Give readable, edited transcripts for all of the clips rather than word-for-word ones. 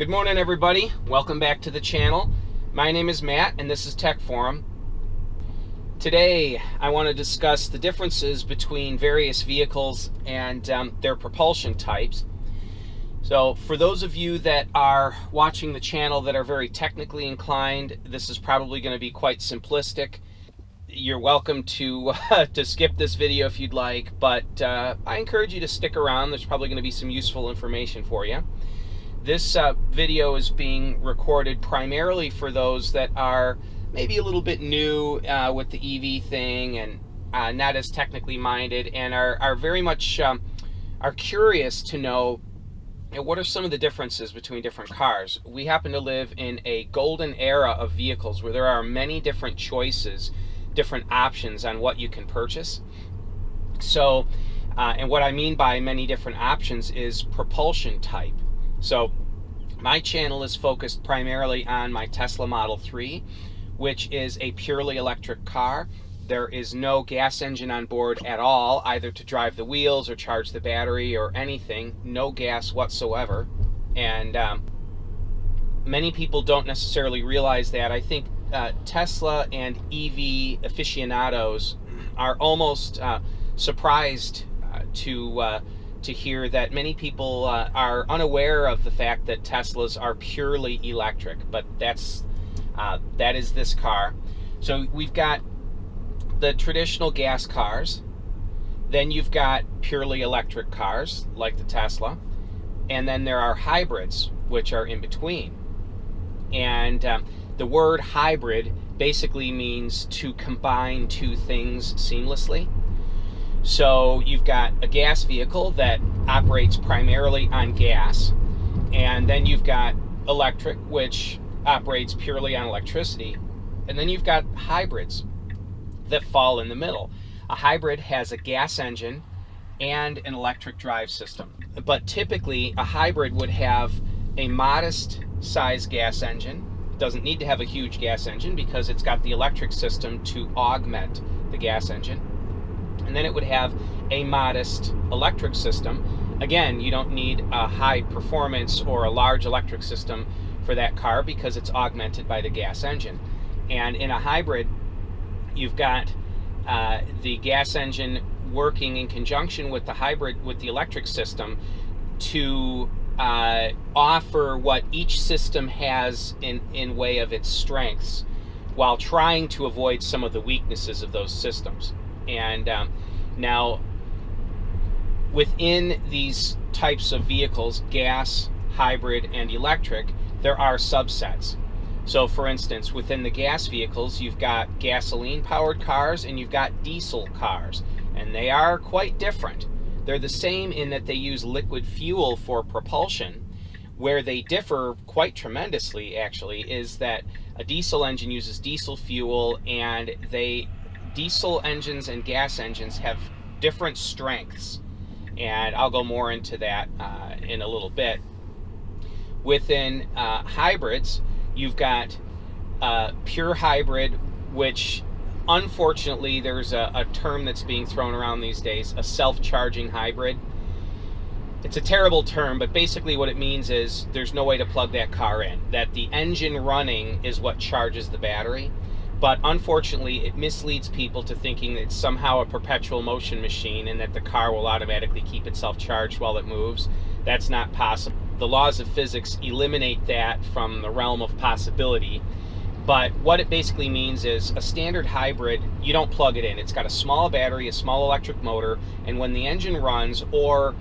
Good morning, everybody. Welcome back to the channel. My name is Matt and this is Tech Forum. Today I want to discuss the differences between various vehicles and their propulsion types. So for those of you that are watching the channel that are very technically inclined, this is probably going to be quite simplistic. You're welcome to to skip this video if you'd like, but I encourage you to stick around. There's probably going to be some useful information for you. This video is being recorded primarily for those that are maybe a little bit new with the EV thing and not as technically minded, and are very much are curious to know what are some of the differences between different cars. We happen to live in a golden era of vehicles where there are many different choices, different options on what you can purchase. So, and what I mean by many different options is propulsion type. So my channel is focused primarily on my Tesla Model 3, which is a purely electric car. There is no gas engine on board at all, either to drive the wheels or charge the battery or anything. No gas whatsoever. And many people don't necessarily realize that. I think Tesla and EV aficionados are almost surprised to hear that many people are unaware of the fact that Teslas are purely electric, but that is this car. So we've got the traditional gas cars, then you've got purely electric cars like the Tesla, and then there are hybrids, which are in between. And the word hybrid basically means to combine two things seamlessly. So you've got a gas vehicle that operates primarily on gas, and then you've got electric, which operates purely on electricity, and then you've got hybrids that fall in the middle. A hybrid has a gas engine and an electric drive system, but typically a hybrid would have a modest size gas engine. It doesn't need to have a huge gas engine because it's got the electric system to augment the gas engine. And then it would have a modest electric system. Again, you don't need a high performance or a large electric system for that car because it's augmented by the gas engine. And in a hybrid, you've got the gas engine working in conjunction with the hybrid, with the electric system, to offer what each system has in way of its strengths, while trying to avoid some of the weaknesses of those systems. And now, within these types of vehicles, gas, hybrid, and electric, there are subsets. So for instance, within the gas vehicles, you've got gasoline-powered cars and you've got diesel cars, and they are quite different. They're the same in that they use liquid fuel for propulsion. Where they differ quite tremendously, actually, is that a diesel engine uses diesel fuel, and diesel engines and gas engines have different strengths, and I'll go more into that in a little bit. Within hybrids, you've got pure hybrid, which unfortunately there's a term that's being thrown around these days, a self-charging hybrid. It's a terrible term, but basically what it means is there's no way to plug that car in, that the engine running is what charges the battery. But unfortunately, it misleads people to thinking that it's somehow a perpetual motion machine and that the car will automatically keep itself charged while it moves. That's not possible. The laws of physics eliminate that from the realm of possibility. But what it basically means is a standard hybrid, you don't plug it in. It's got a small battery, a small electric motor, and when the engine runs, or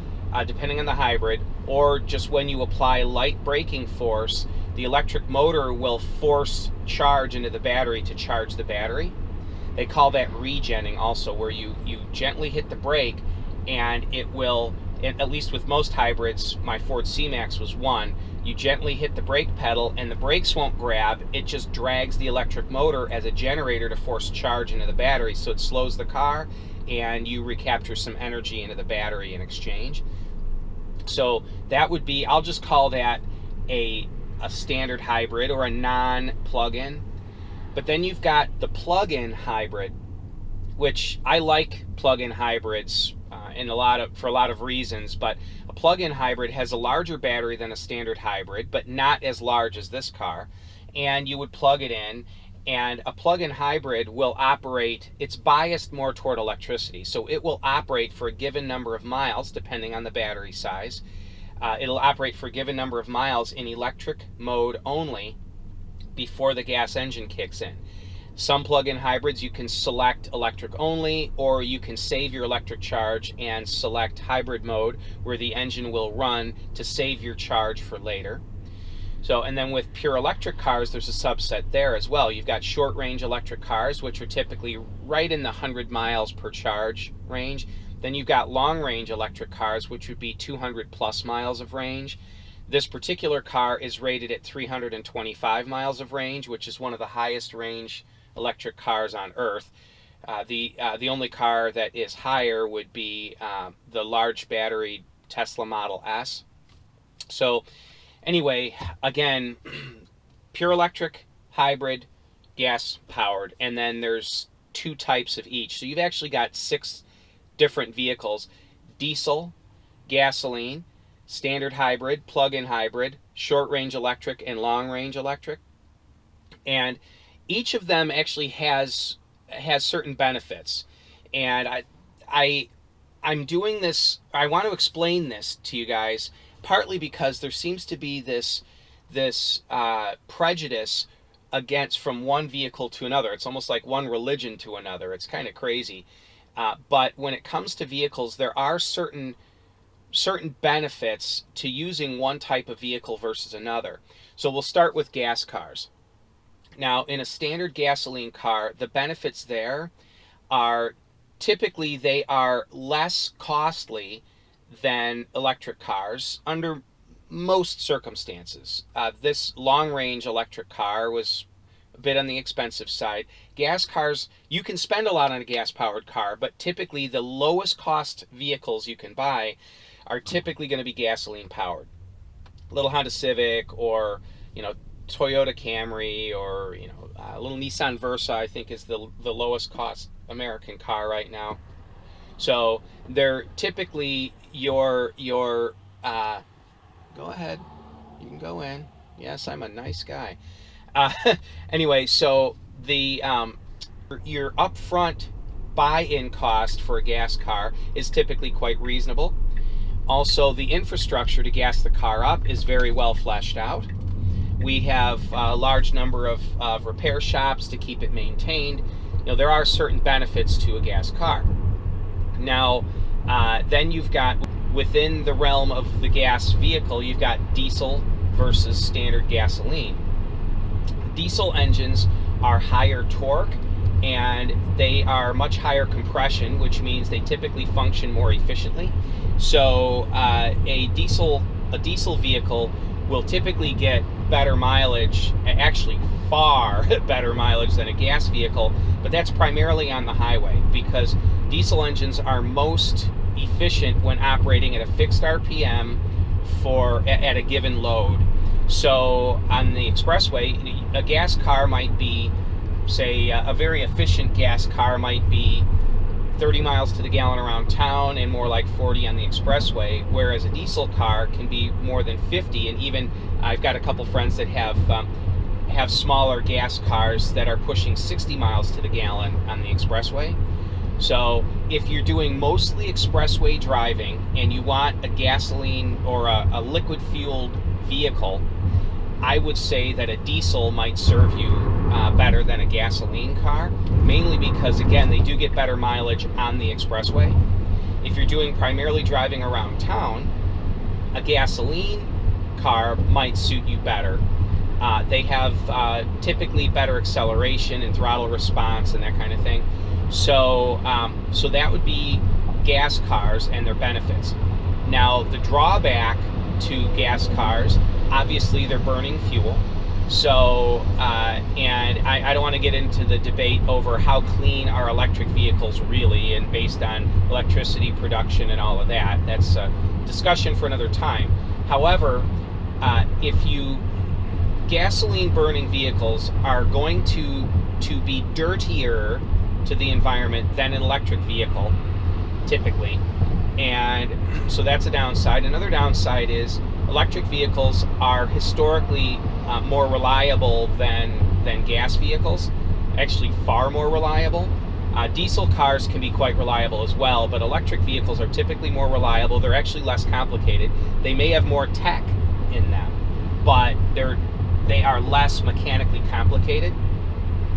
depending on the hybrid, or just when you apply light braking force, the electric motor will force charge into the battery to charge the battery. They call that regenning also, where you gently hit the brake and it will, at least with most hybrids, my Ford C-Max was one, you gently hit the brake pedal and the brakes won't grab, it just drags the electric motor as a generator to force charge into the battery, so it slows the car and you recapture some energy into the battery in exchange. So that would be, I'll just call that a standard hybrid or a non-plug-in. But then you've got the plug-in hybrid, which I like plug-in hybrids in for a lot of reasons. But a plug-in hybrid has a larger battery than a standard hybrid, but not as large as this car. And you would plug it in, and a plug-in hybrid will operate, it's biased more toward electricity, so it will operate for a given number of miles depending on the battery size. It'll operate for a given number of miles in electric mode only before the gas engine kicks in. Some plug-in hybrids you can select electric only, or you can save your electric charge and select hybrid mode where the engine will run to save your charge for later. So, and then with pure electric cars, there's a subset there as well. You've got short-range electric cars, which are typically right in the 100 miles per charge range. Then you've got long-range electric cars, which would be 200 plus miles of range. This particular car is rated at 325 miles of range, which is one of the highest range electric cars on Earth. The only car that is higher would be the large battery Tesla Model S. So anyway, again, pure electric, hybrid, gas powered, and then there's 2 types of each. So you've actually got 6 different vehicles: diesel, gasoline, standard hybrid, plug-in hybrid, short-range electric, and long-range electric. And each of them actually has certain benefits. And I'm doing this, I want to explain this to you guys, partly because there seems to be this prejudice against from one vehicle to another. It's almost like one religion to another. It's kind of crazy. But when it comes to vehicles, there are certain benefits to using one type of vehicle versus another. So we'll start with gas cars. Now, in a standard gasoline car, the benefits there are typically they are less costly than electric cars under most circumstances. This long-range electric car was a bit on the expensive side. Gas cars, you can spend a lot on a gas-powered car, but typically the lowest cost vehicles you can buy are typically going to be gasoline powered. Little Honda Civic, or Toyota Camry, or a little Nissan Versa, I think, is the lowest cost American car right now. So they're typically your go ahead, you can go in. Yes, I'm a nice guy. Anyway, so the your upfront buy-in cost for a gas car is typically quite reasonable. Also, the infrastructure to gas the car up is very well fleshed out. We have a large number of repair shops to keep it maintained. There are certain benefits to a gas car. Now, then you've got, within the realm of the gas vehicle, you've got diesel versus standard gasoline. Diesel engines are higher torque, and they are much higher compression, which means they typically function more efficiently. So a diesel vehicle will typically get better mileage, actually far better mileage than a gas vehicle, but that's primarily on the highway, because diesel engines are most efficient when operating at a fixed RPM at a given load. So on the expressway, a gas car might be, say, a very efficient gas car might be 30 miles to the gallon around town and more like 40 on the expressway, whereas a diesel car can be more than 50. And even I've got a couple friends that have smaller gas cars that are pushing 60 miles to the gallon on the expressway. So if you're doing mostly expressway driving and you want a gasoline or a liquid fueled vehicle, I would say that a diesel might serve you better than a gasoline car, mainly because, again, they do get better mileage on the expressway. If you're doing primarily driving around town, a gasoline car might suit you better. They have typically better acceleration and throttle response and that kind of thing. So that would be gas cars and their benefits. Now, the drawback to gas cars, obviously they're burning fuel. So, and I don't want to get into the debate over how clean are electric vehicles really, and based on electricity production and all of that. That's a discussion for another time. However, gasoline burning vehicles are going to be dirtier to the environment than an electric vehicle, typically. And so that's a downside. Another downside is electric vehicles are historically more reliable than gas vehicles, actually far more reliable. Diesel cars can be quite reliable as well, but electric vehicles are typically more reliable. They're actually less complicated. They may have more tech in them, but they are less mechanically complicated.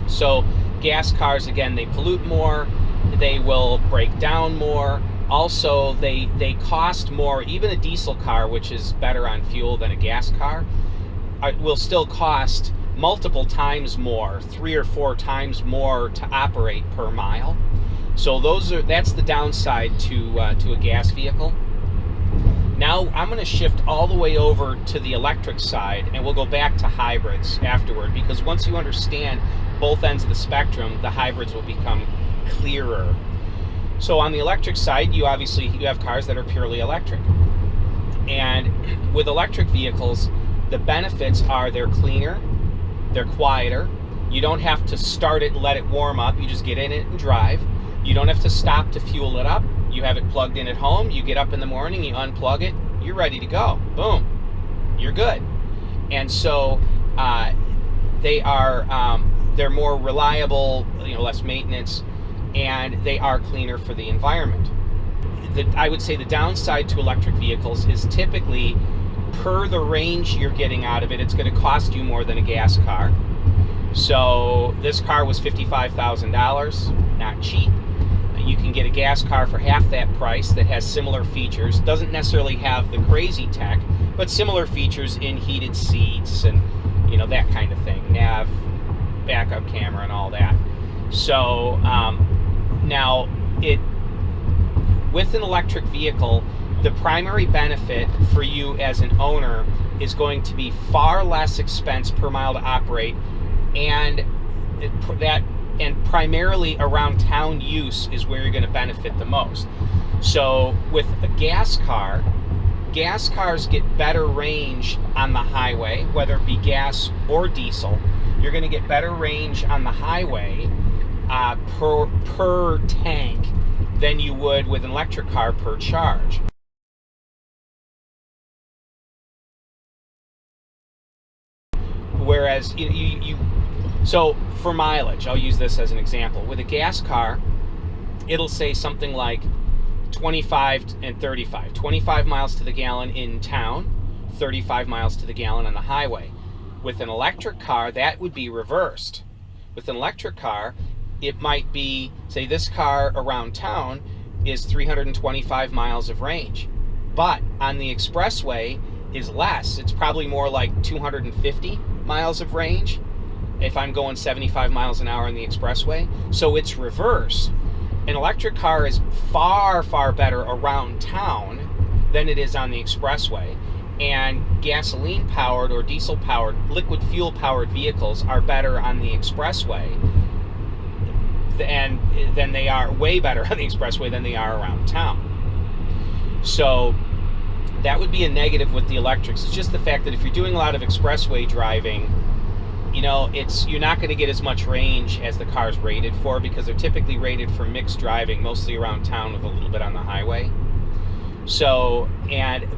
So gas cars, again, they pollute more, they will break down more. Also, they cost more. Even a diesel car, which is better on fuel than a gas car, will still cost multiple times more, 3 or 4 times more to operate per mile. So that's the downside to a gas vehicle. Now I'm going to shift all the way over to the electric side, and we'll go back to hybrids afterward, because once you understand both ends of the spectrum, the hybrids will become clearer. So on the electric side, you have cars that are purely electric. And with electric vehicles, the benefits are they're cleaner, they're quieter. You don't have to start it and let it warm up. You just get in it and drive. You don't have to stop to fuel it up. You have it plugged in at home. You get up in the morning, you unplug it, you're ready to go. Boom, you're good. And so they're more reliable, less maintenance, and they are cleaner for the environment. I would say the downside to electric vehicles is typically, per the range you're getting out of it, it's going to cost you more than a gas car. So this car was $55,000, not cheap. You can get a gas car for half that price that has similar features. Doesn't necessarily have the crazy tech, but similar features in heated seats and that kind of thing. Nav, backup camera, and all that. So now with an electric vehicle, the primary benefit for you as an owner is going to be far less expense per mile to operate, and primarily around town use is where you're going to benefit the most. So with a gas cars get better range on the highway, whether it be gas or diesel. You're going to get better range on the highway per tank than you would with an electric car per charge. Whereas so for mileage, I'll use this as an example. With a gas car, it'll say something like 25 and 35. 25 miles to the gallon in town, 35 miles to the gallon on the highway. With an electric car, that would be reversed. With an electric car, it might be, say this car around town is 325 miles of range, but on the expressway is less. It's probably more like 250 miles of range if I'm going 75 miles an hour on the expressway. So it's reverse. An electric car is far, far better around town than it is on the expressway. And gasoline-powered or diesel-powered, liquid fuel-powered vehicles are better on the expressway than they are, way better on the expressway than they are around town. So that would be a negative with the electrics. It's just the fact that if you're doing a lot of expressway driving, you're not going to get as much range as the car's rated for, because they're typically rated for mixed driving, mostly around town with a little bit on the highway. So,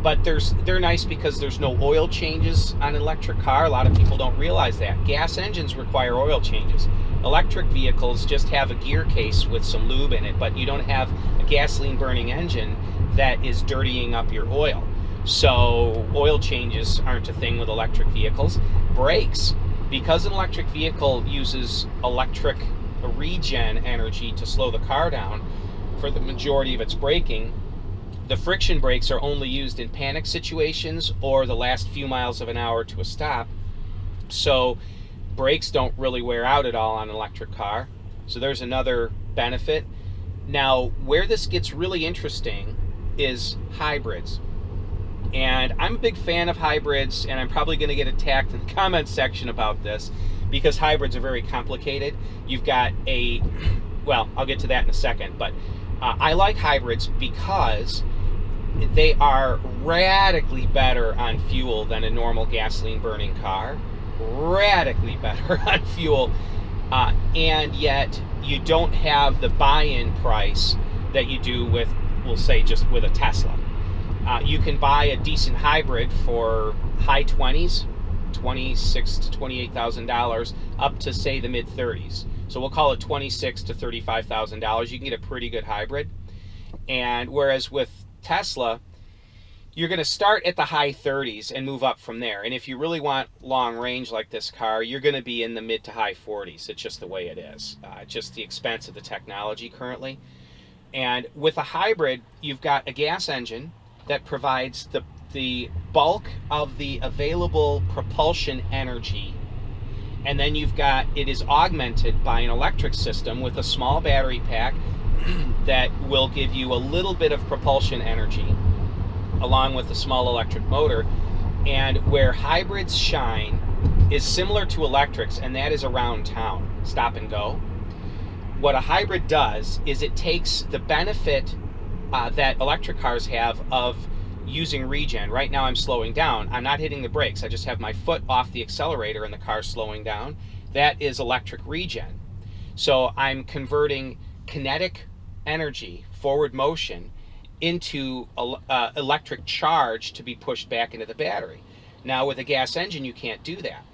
but they're nice because there's no oil changes on an electric car. A lot of people don't realize that. Gas engines require oil changes. Electric vehicles just have a gear case with some lube in it, but you don't have a gasoline burning engine that is dirtying up your oil. So oil changes aren't a thing with electric vehicles. Brakes, because an electric vehicle uses electric regen energy to slow the car down for the majority of its braking, the friction brakes are only used in panic situations or the last few miles of an hour to a stop. So brakes don't really wear out at all on an electric car. So there's another benefit. Now, where this gets really interesting is hybrids. And I'm a big fan of hybrids, and I'm probably going to get attacked in the comments section about this because hybrids are very complicated. You've got well, I'll get to that in a second, but I like hybrids because they are radically better on fuel than a normal gasoline burning car. Radically better on fuel, and yet you don't have the buy-in price that you do with we'll say just with a Tesla. You can buy a decent hybrid for high 20s, $26,000 to $28,000, up to say the mid 30s. So we'll call it $26,000 to $35,000. You can get a pretty good hybrid. And whereas with Tesla, you're going to start at the high 30s and move up from there. And if you really want long range like this car, you're going to be in the mid to high 40s. It's just the way it is. Just the expense of the technology currently. And with a hybrid, you've got a gas engine that provides the bulk of the available propulsion energy. And then it is augmented by an electric system with a small battery pack that will give you a little bit of propulsion energy along with a small electric motor. And where hybrids shine is similar to electrics, and that is around town, stop and go. What a hybrid does is it takes the benefit that electric cars have of using regen. Right now I'm slowing down. I'm not hitting the brakes. I just have my foot off the accelerator and the car's slowing down. That is electric regen. So I'm converting kinetic energy, forward motion, into electric charge to be pushed back into the battery. Now with a gas engine you can't do that.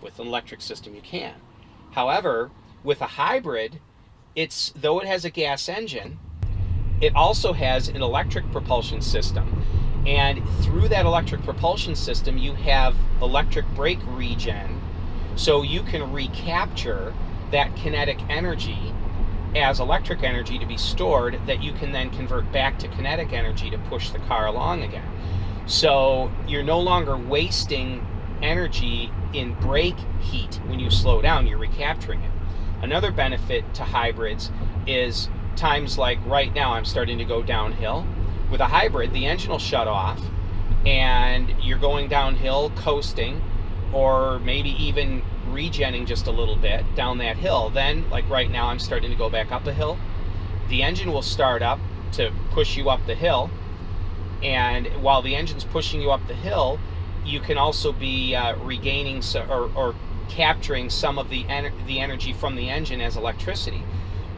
With an electric system you can. However, with a hybrid, though it has a gas engine, it also has an electric propulsion system. And through that electric propulsion system you have electric brake regen, so you can recapture that kinetic energy as electric energy to be stored that you can then convert back to kinetic energy to push the car along again. So you're no longer wasting energy in brake heat when you slow down, you're recapturing it. Another benefit to hybrids is times like right now I'm starting to go downhill. With a hybrid, the engine will shut off and you're going downhill, coasting, or maybe even regenning just a little bit down that hill. Then, like right now, I'm starting to go back up a hill. The engine will start up to push you up the hill, and while the engine's pushing you up the hill, you can also be regaining or capturing some of the energy from the engine as electricity.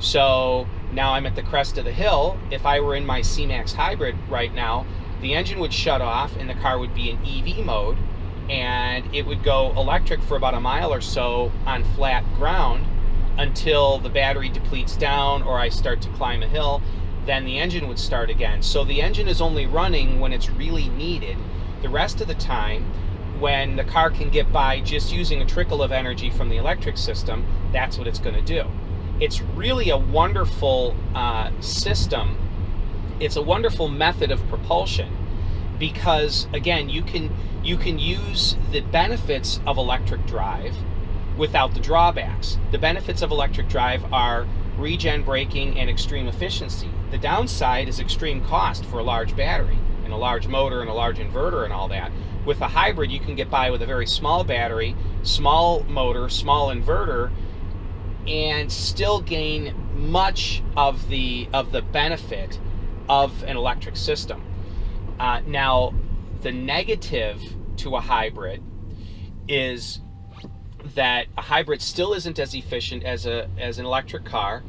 So now I'm at the crest of the hill. If I were in my C-Max hybrid right now, the engine would shut off and the car would be in EV mode, and it would go electric for about a mile or so on flat ground until the battery depletes down or I start to climb a hill. Then the engine would start again. So the engine is only running when it's really needed. The rest of the time, when the car can get by just using a trickle of energy from the electric system, that's what it's going to do. It's really a wonderful system. It's a wonderful method of propulsion because, again, you can use the benefits of electric drive without the drawbacks. The benefits of electric drive are regen braking and extreme efficiency. The downside is extreme cost for a large battery and a large motor and a large inverter and all that. With a hybrid, you can get by with a very small battery, small motor, small inverter, and still gain much of the benefit of an electric system. Now, the negative to a hybrid is that a hybrid still isn't as efficient as an electric car,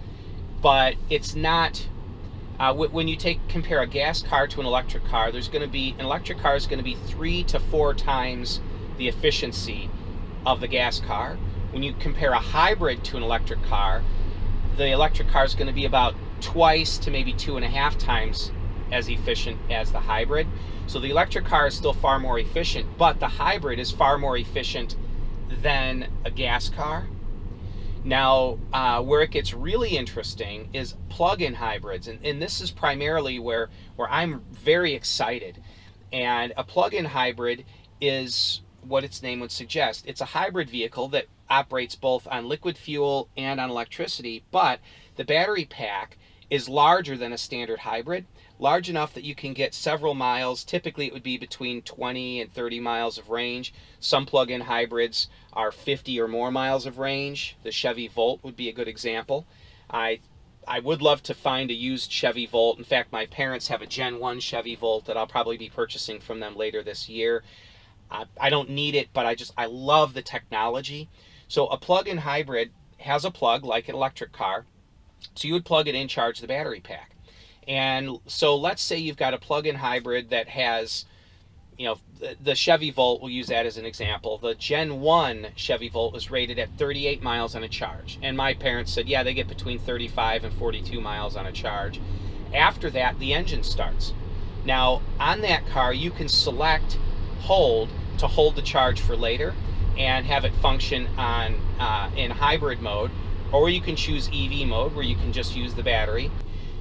but it's not. When you compare a gas car to an electric car, an electric car is going to be 3 to 4 times the efficiency of the gas car. When you compare a hybrid to an electric car, the electric car is going to be about twice to maybe 2.5 times as efficient as the hybrid. So the electric car is still far more efficient, but the hybrid is far more efficient than a gas car. Now, where it gets really interesting is plug-in hybrids, and this is primarily where I'm very excited. And a plug-in hybrid is what its name would suggest. It's a hybrid vehicle that operates both on liquid fuel and on electricity, but the battery pack is larger than a standard hybrid, large enough that you can get several miles. Typically it would be between 20 and 30 miles of range. Some plug-in hybrids are 50 or more miles of range. The Chevy Volt would be a good example. I would love to find a used Chevy Volt. In fact, my parents have a Gen 1 Chevy Volt that I'll probably be purchasing from them later this year. I don't need it, but I love the technology. So a plug-in hybrid has a plug like an electric car. So you would plug it in, charge the battery pack. And so let's say you've got a plug-in hybrid that has, the Chevy Volt, we'll use that as an example. The Gen 1 Chevy Volt was rated at 38 miles on a charge. And my parents said, yeah, they get between 35 and 42 miles on a charge. After that, the engine starts. Now, on that car, you can select hold to hold the charge for later and have it function on in hybrid mode, or you can choose EV mode where you can just use the battery.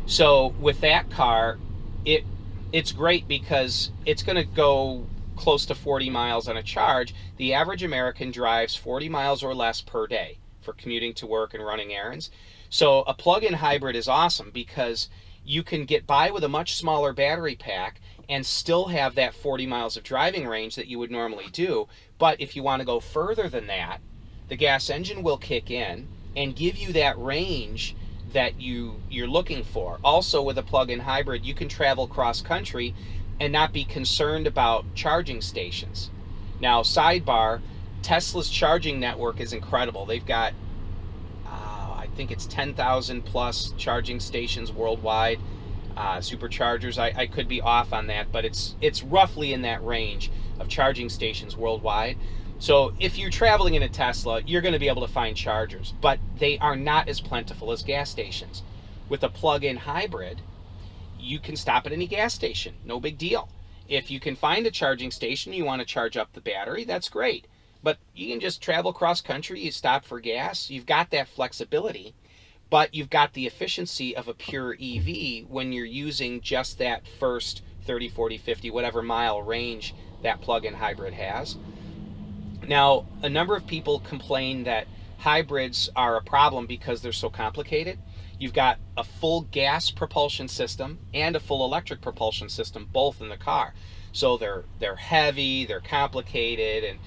So with that car, it's great because it's going to go close to 40 miles on a charge. The average American drives 40 miles or less per day for commuting to work and running errands. So a plug-in hybrid is awesome because you can get by with a much smaller battery pack and still have that 40 miles of driving range that you would normally do. But if you want to go further than that, the gas engine will kick in and give you that range that you're looking for. Also, with a plug-in hybrid, you can travel cross-country and not be concerned about charging stations. Now, sidebar, Tesla's charging network is incredible. They've got, I think it's 10,000 plus charging stations worldwide, superchargers. I could be off on that, but it's roughly in that range of charging stations worldwide. So if you're traveling in a Tesla, you're going to be able to find chargers, but they are not as plentiful as gas stations. With a plug-in hybrid, you can stop at any gas station, no big deal. If you can find a charging station, you want to charge up the battery, that's great. But you can just travel cross country, you stop for gas, you've got that flexibility, but you've got the efficiency of a pure EV when you're using just that first 30, 40, 50, whatever mile range that plug-in hybrid has. Now, a number of people complain that hybrids are a problem because they're so complicated. You've got a full gas propulsion system and a full electric propulsion system, both in the car. So they're heavy, they're complicated,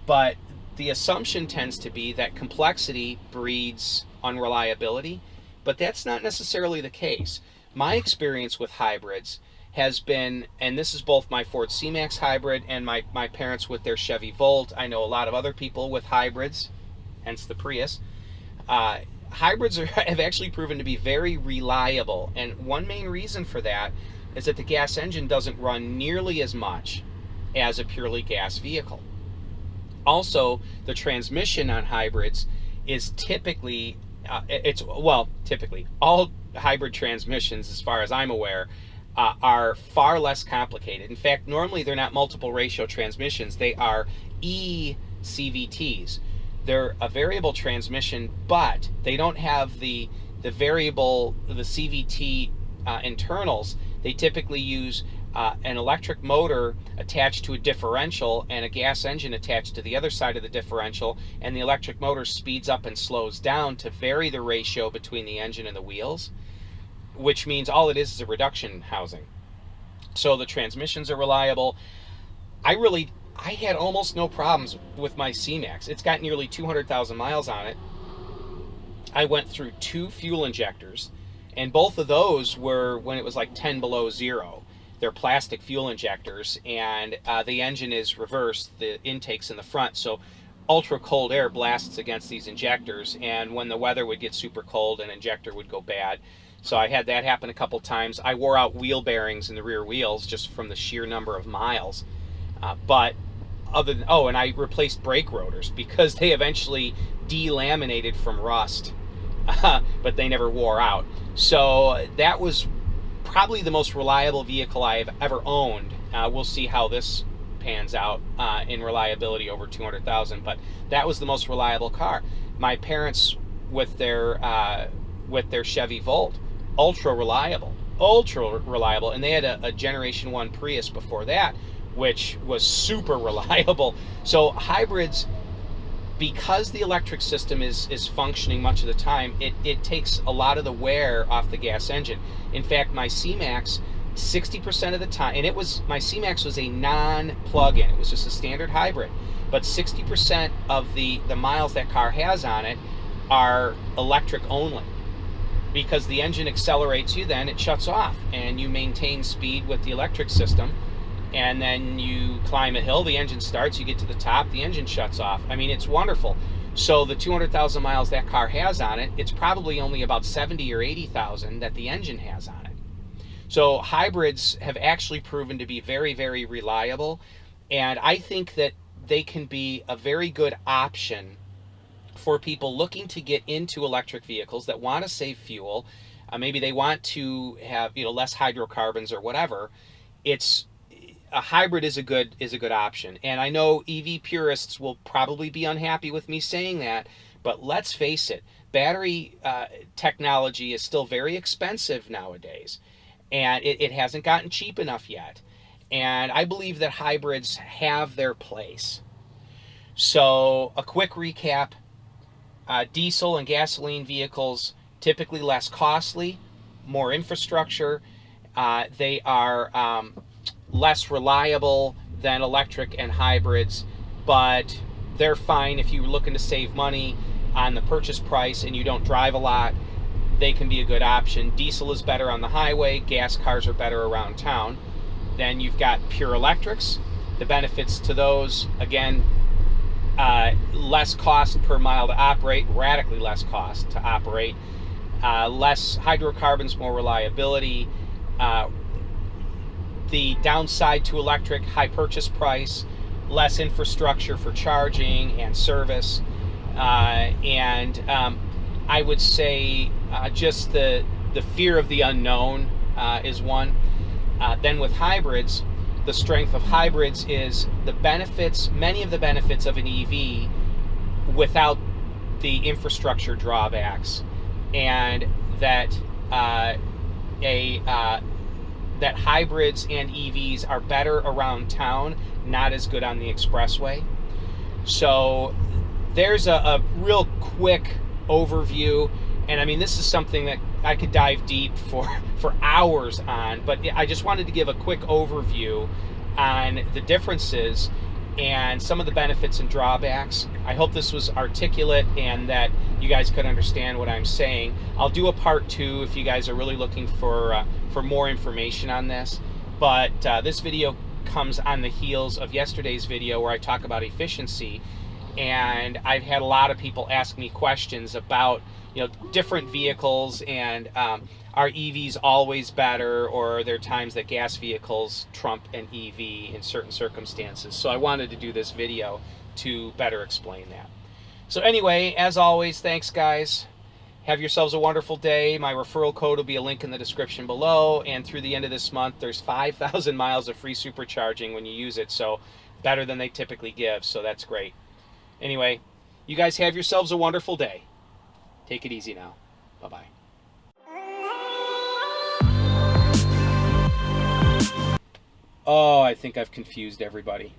but the assumption tends to be that complexity breeds unreliability, but that's not necessarily the case. My experience with hybrids has been, and this is both my Ford C-Max hybrid and my parents with their Chevy Volt. I know a lot of other people with hybrids, hence the Prius. Hybrids have actually proven to be very reliable, and one main reason for that is that the gas engine doesn't run nearly as much as a purely gas vehicle. Also, the transmission on hybrids is typically, typically, all hybrid transmissions, as far as I'm aware, are far less complicated. In fact, normally they're not multiple ratio transmissions, they are eCVTs. They're a variable transmission, but they don't have the CVT internals. They typically use an electric motor attached to a differential and a gas engine attached to the other side of the differential, and the electric motor speeds up and slows down to vary the ratio between the engine and the wheels, which means all it is a reduction housing. So the transmissions are reliable. I had almost no problems with my C-Max. It's got nearly 200,000 miles on it. I went through 2 fuel injectors, and both of those were when it was like 10 below zero. They're plastic fuel injectors, and the engine is reversed. The intake's in the front, so ultra cold air blasts against these injectors, and when the weather would get super cold, an injector would go bad. So I had that happen a couple times. I wore out wheel bearings in the rear wheels just from the sheer number of miles. But other than, and I replaced brake rotors because they eventually delaminated from rust, but they never wore out. So that was probably the most reliable vehicle I've ever owned. We'll see how this pans out in reliability over 200,000, but that was the most reliable car. My parents with their Chevy Volt, ultra reliable, and they had a Generation 1 Prius before that, which was super reliable. So hybrids, because the electric system is functioning much of the time, it takes a lot of the wear off the gas engine. In fact, my C-Max, 60% of the time, and my C-Max was a non-plug-in, it was just a standard hybrid, but 60% of the miles that car has on it are electric only, because the engine accelerates you, then it shuts off, and you maintain speed with the electric system, and then you climb a hill, the engine starts, you get to the top, the engine shuts off. I mean, it's wonderful. So the 200,000 miles that car has on it, it's probably only about 70 or 80,000 that the engine has on it. So hybrids have actually proven to be very, very reliable, and I think that they can be a very good option for people looking to get into electric vehicles that want to save fuel. Maybe they want to have less hydrocarbons or whatever. It's a hybrid is a good option. And I know EV purists will probably be unhappy with me saying that, but let's face it, battery technology is still very expensive nowadays, and it hasn't gotten cheap enough yet. And I believe that hybrids have their place. So a quick recap: diesel and gasoline vehicles typically less costly, more infrastructure. They are less reliable than electric and hybrids, but they're fine if you're looking to save money on the purchase price and you don't drive a lot. They can be a good option. Diesel is better on the highway, gas cars are better around town. Then you've got pure electrics. The benefits to those, again, less cost per mile to operate, radically less cost to operate, less hydrocarbons, more reliability. The downside to electric: high purchase price, less infrastructure for charging and service, and I would say just the fear of the unknown is one. Then with hybrids, the strength of hybrids is the benefits, many of the benefits of an EV without the infrastructure drawbacks, and that that hybrids and EVs are better around town, not as good on the expressway. So there's a real quick overview, and I mean, this is something that I could dive deep for hours on, but I just wanted to give a quick overview on the differences and some of the benefits and drawbacks. I hope this was articulate and that you guys could understand what I'm saying. I'll do a part 2 if you guys are really looking for more information on this, but this video comes on the heels of yesterday's video where I talk about efficiency, and I've had a lot of people ask me questions about different vehicles, and are EVs always better, or are there times that gas vehicles trump an EV in certain circumstances? So I wanted to do this video to better explain that. So anyway, as always, thanks guys. Have yourselves a wonderful day. My referral code will be a link in the description below, and through the end of this month there's 5,000 miles of free supercharging when you use it, so better than they typically give, so that's great. Anyway, you guys have yourselves a wonderful day. Take it easy now. Bye-bye. Oh, I think I've confused everybody.